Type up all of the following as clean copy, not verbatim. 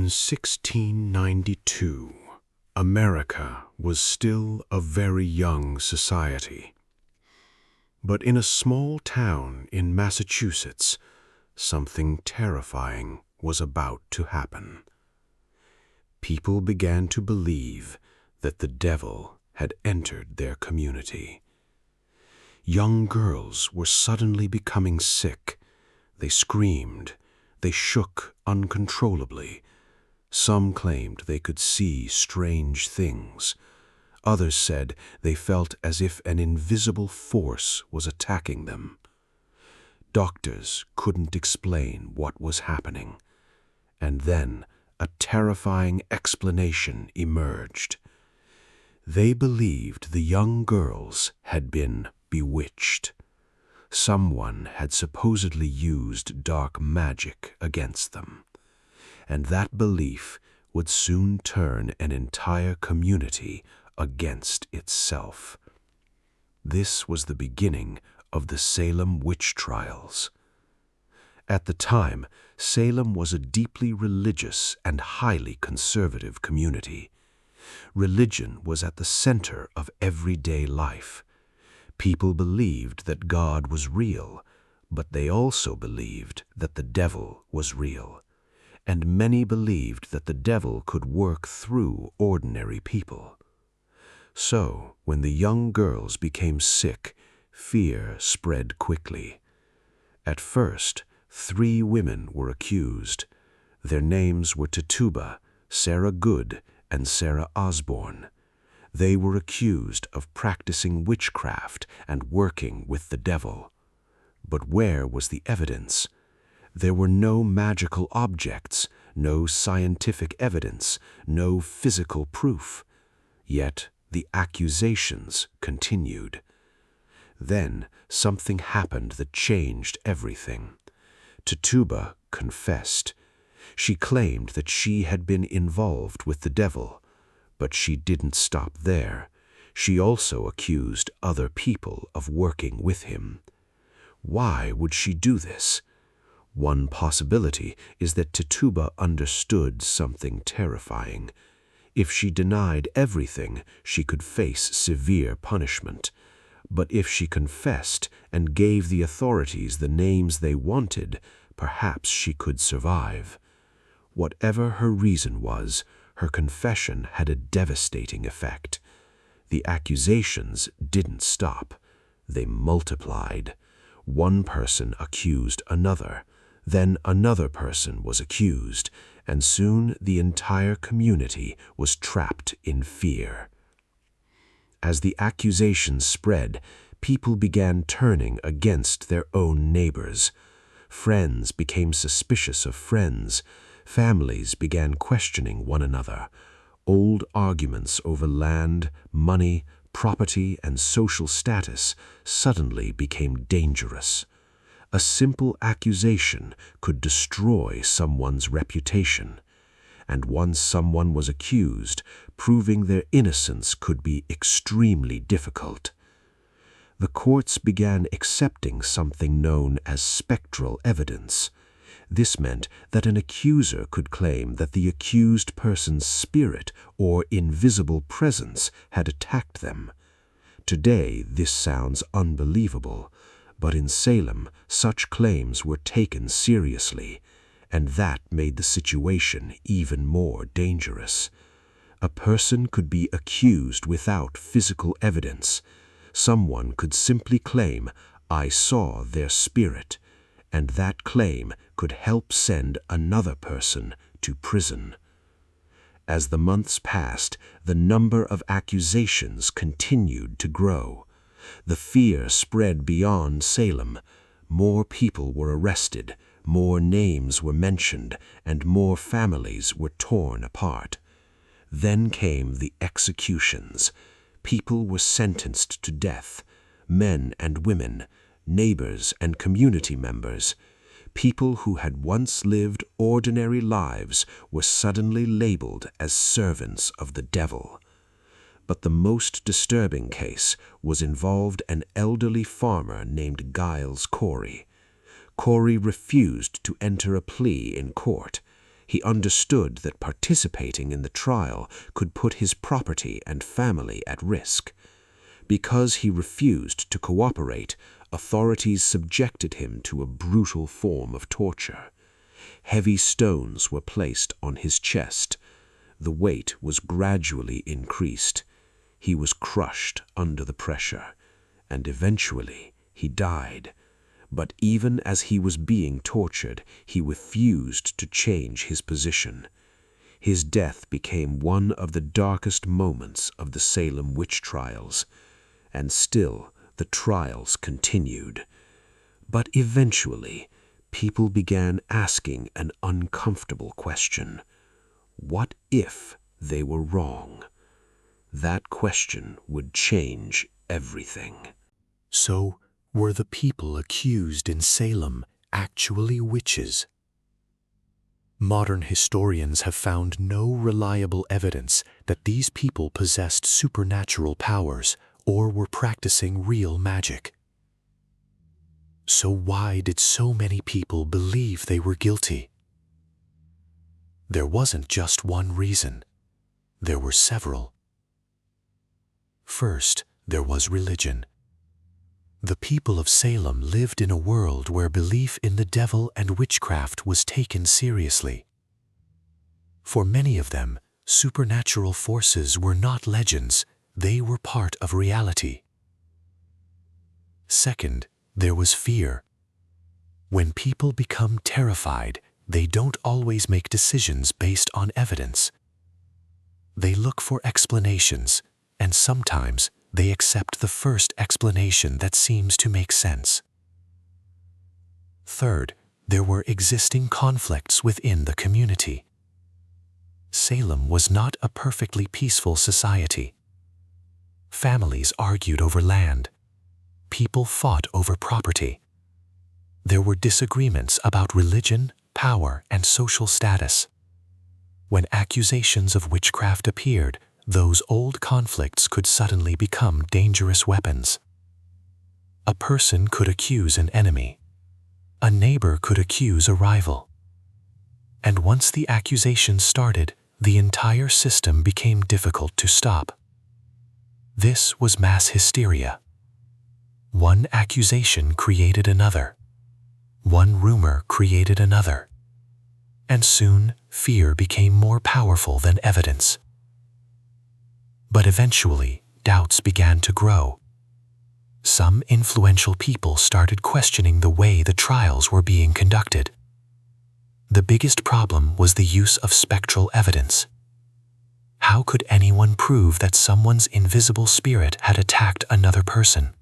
In 1692, America was still a very young society. But in a small town in Massachusetts, something terrifying was about to happen. People began to believe that the devil had entered their community. Young girls were suddenly becoming sick. They screamed. They shook uncontrollably. Some claimed they could see strange things. Others said they felt as if an invisible force was attacking them. Doctors couldn't explain what was happening. And then a terrifying explanation emerged. They believed the young girls had been bewitched. Someone had supposedly used dark magic against them, and that belief would soon turn an entire community against itself. This was the beginning of the Salem Witch Trials. At the time, Salem was a deeply religious and highly conservative community. Religion was at the center of everyday life. People believed that God was real, but they also believed that the devil was real. And many believed that the devil could work through ordinary people. So, when the young girls became sick, fear spread quickly. At first, 3 women were accused. Their names were Tituba, Sarah Good, and Sarah Osborne. They were accused of practicing witchcraft and working with the devil. But where was the evidence? There were no magical objects, no scientific evidence, no physical proof. Yet the accusations continued. Then something happened that changed everything. Tituba confessed. She claimed that she had been involved with the devil. But she didn't stop there. She also accused other people of working with him. Why would she do this? One possibility is that Tituba understood something terrifying. If she denied everything, she could face severe punishment. But if she confessed and gave the authorities the names they wanted, perhaps she could survive. Whatever her reason was, her confession had a devastating effect. The accusations didn't stop. They multiplied. One person accused another. Then another person was accused, and soon the entire community was trapped in fear. As the accusations spread, people began turning against their own neighbors. Friends became suspicious of friends. Families began questioning one another. Old arguments over land, money, property, and social status suddenly became dangerous. A simple accusation could destroy someone's reputation. And once someone was accused, proving their innocence could be extremely difficult. The courts began accepting something known as spectral evidence. This meant that an accuser could claim that the accused person's spirit or invisible presence had attacked them. Today, this sounds unbelievable, but in Salem, such claims were taken seriously, and that made the situation even more dangerous. A person could be accused without physical evidence. Someone could simply claim, "I saw their spirit," and that claim could help send another person to prison. As the months passed, the number of accusations continued to grow. The fear spread beyond Salem. More people were arrested, more names were mentioned, and more families were torn apart. Then came the executions. People were sentenced to death, men and women, neighbors and community members. People who had once lived ordinary lives were suddenly labeled as servants of the devil. But the most disturbing case involved an elderly farmer named Giles Corey. Corey refused to enter a plea in court. He understood that participating in the trial could put his property and family at risk. Because he refused to cooperate, authorities subjected him to a brutal form of torture. Heavy stones were placed on his chest. The weight was gradually increased. He was crushed under the pressure, and eventually he died. But even as he was being tortured, he refused to change his position. His death became one of the darkest moments of the Salem Witch Trials, and still the trials continued. But eventually, people began asking an uncomfortable question. What if they were wrong? That question would change everything. So, were the people accused in Salem actually witches? Modern historians have found no reliable evidence that these people possessed supernatural powers or were practicing real magic. So why did so many people believe they were guilty? There wasn't just one reason. There were several. First, there was religion. The people of Salem lived in a world where belief in the devil and witchcraft was taken seriously. For many of them, supernatural forces were not legends, they were part of reality. Second, there was fear. When people become terrified, they don't always make decisions based on evidence. They look for explanations, and sometimes they accept the first explanation that seems to make sense. Third, there were existing conflicts within the community. Salem was not a perfectly peaceful society. Families argued over land. People fought over property. There were disagreements about religion, power, and social status. When accusations of witchcraft appeared, those old conflicts could suddenly become dangerous weapons. A person could accuse an enemy. A neighbor could accuse a rival. And once the accusations started, the entire system became difficult to stop. This was mass hysteria. One accusation created another. One rumor created another. And soon, fear became more powerful than evidence. But eventually, doubts began to grow. Some influential people started questioning the way the trials were being conducted. The biggest problem was the use of spectral evidence. How could anyone prove that someone's invisible spirit had attacked another person?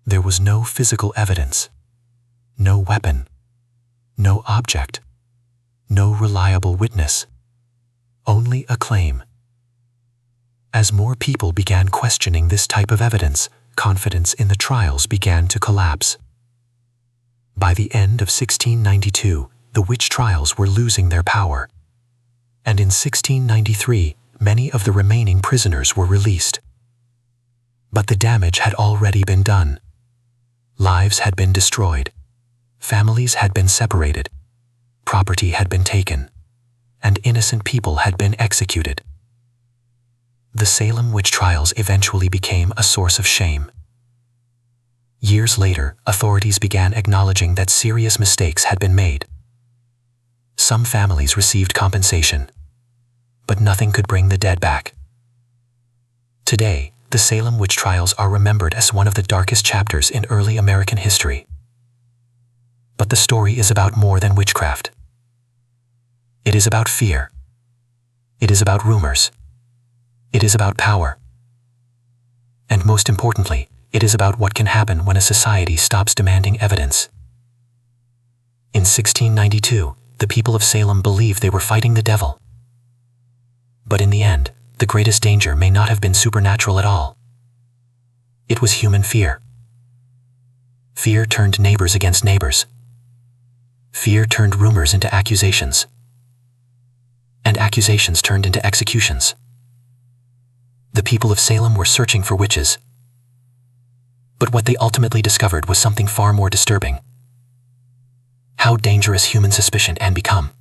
There was no physical evidence, no weapon, no object, no reliable witness, only a claim. As more people began questioning this type of evidence, confidence in the trials began to collapse. By the end of 1692, the witch trials were losing their power, and in 1693, many of the remaining prisoners were released. But the damage had already been done. Lives had been destroyed, families had been separated, property had been taken, and innocent people had been executed. The Salem witch trials eventually became a source of shame. Years later, authorities began acknowledging that serious mistakes had been made. Some families received compensation, but nothing could bring the dead back. Today, the Salem witch trials are remembered as one of the darkest chapters in early American history. But the story is about more than witchcraft. It is about fear. It is about rumors. It is about power. And most importantly, it is about what can happen when a society stops demanding evidence. In 1692, the people of Salem believed they were fighting the devil. But in the end, the greatest danger may not have been supernatural at all. It was human fear. Fear turned neighbors against neighbors. Fear turned rumors into accusations. And accusations turned into executions. The people of Salem were searching for witches. But what they ultimately discovered was something far more disturbing. How dangerous human suspicion can become.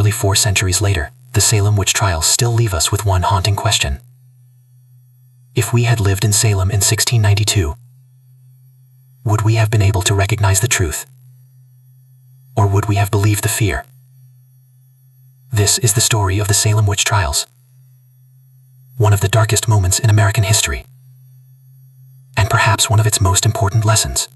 Nearly 4 centuries later, the Salem Witch Trials still leave us with one haunting question. If we had lived in Salem in 1692, would we have been able to recognize the truth? Or would we have believed the fear? This is the story of the Salem Witch Trials, one of the darkest moments in American history, and perhaps one of its most important lessons.